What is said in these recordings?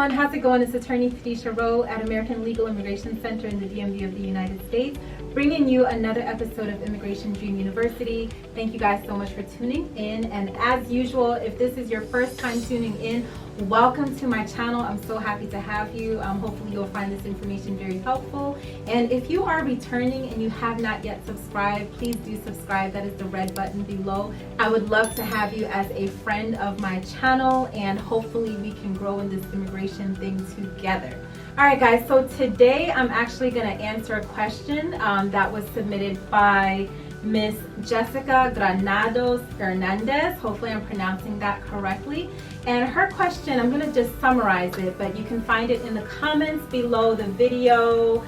everyone, how's it going? It's Attorney Khadisha Rowe at American Legal Immigration Center in the DMV of the United States, bringing you another episode of Immigration Dream University. Thank you guys so much for tuning in, and as usual, if this is your first time tuning in, welcome to my channel. I'm so happy to have you. Hopefully you'll find this information very helpful, and if you are returning and you have not yet subscribed, please do subscribe. That is the red button below. I would love to have you as a friend of my channel, and hopefully we can grow in this immigration thing together. Alright guys, so today I'm actually going to answer a question that was submitted by Miss Jessica Granados Hernandez. Hopefully I'm pronouncing that correctly. And her question, I'm going to just summarize it, but you can find it in the comments below the video.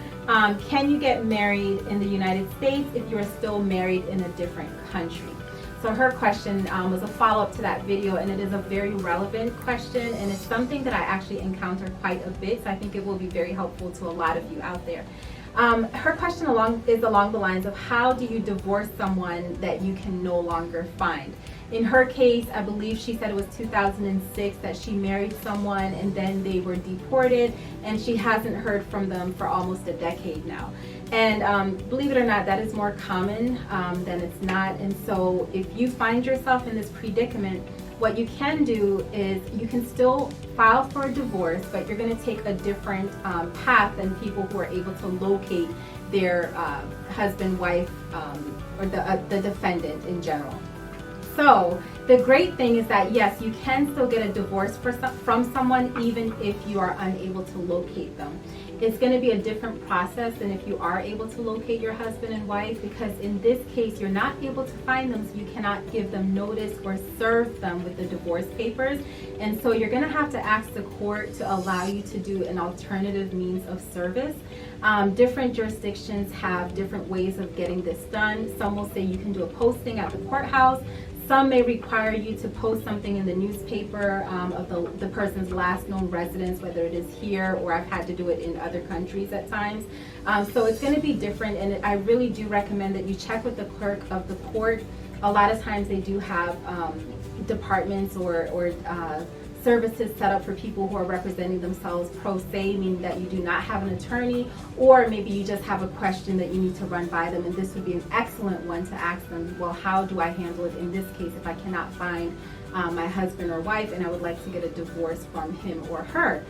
Can you get married in the United States if you are still married in a different country? So her question was a follow-up to that video, and it is a very relevant question, and it's something that I actually encounter quite a bit, so I think it will be very helpful to a lot of you out there. Her question is along the lines of, how do you divorce someone that you can no longer find? In her case, I believe she said it was 2006 that she married someone and then they were deported, and she hasn't heard from them for almost a decade now. And believe it or not, that is more common than it's not. And so if you find yourself in this predicament, what you can do is you can still file for a divorce, but you're going to take a different path than people who are able to locate their husband, wife, or the defendant in general. So the great thing is that yes, you can still get a divorce from someone even if you are unable to locate them. It's going to be a different process than if you are able to locate your husband and wife, because in this case you're not able to find them, so you cannot give them notice or serve them with the divorce papers. And so you're going to have to ask the court to allow you to do an alternative means of service. Different jurisdictions have different ways of getting this done. Some will say you can do a posting at the courthouse. Some may require you to post something in the newspaper of the person's last known residence, whether it is here, or I've had to do it in other countries at times. So it's going to be different, and I really do recommend that you check with the clerk of the court. A lot of times they do have departments or services set up for people who are representing themselves pro se, meaning that you do not have an attorney, or maybe you just have a question that you need to run by them, and this would be an excellent one to ask them. Well, how do I handle it in this case if I cannot find my husband or wife and I would like to get a divorce from him or her?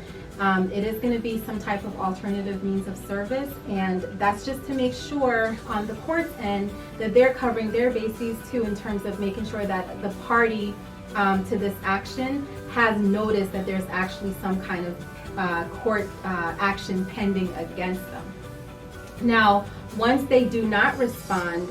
It is going to be some type of alternative means of service, and that's just to make sure on the court's end that they're covering their bases too, in terms of making sure that the party to this action has noticed that there's actually some kind of court action pending against them. Now, once they do not respond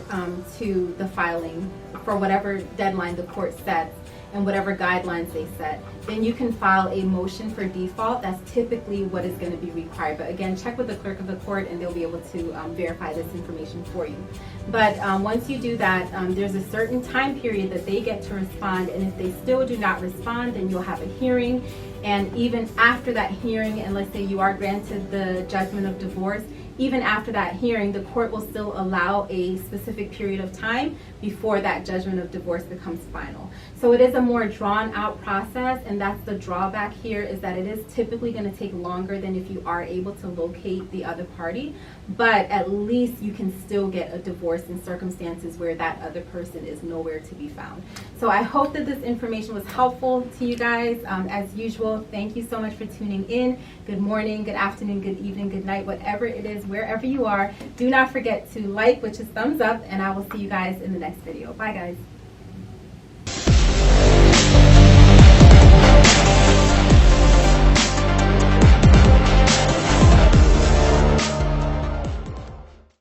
to the filing for whatever deadline the court sets and whatever guidelines they set, then you can file a motion for default. That's typically what is going to be required. But again, check with the clerk of the court and they'll be able to verify this information for you. But once you do that, there's a certain time period that they get to respond, and if they still do not respond, then you'll have a hearing. And even after that hearing, and let's say you are granted the judgment of divorce, even after that hearing, the court will still allow a specific period of time before that judgment of divorce becomes final. So it is a more drawn out process, and that's the drawback here, is that it is typically going to take longer than if you are able to locate the other party, but at least you can still get a divorce in circumstances where that other person is nowhere to be found. So I hope that this information was helpful to you guys. As usual, thank you so much for tuning in. Good morning, good afternoon, good evening, good night, whatever it is, wherever you are. Do not forget to like, which is thumbs up, and I will see you guys in the next video. Bye guys.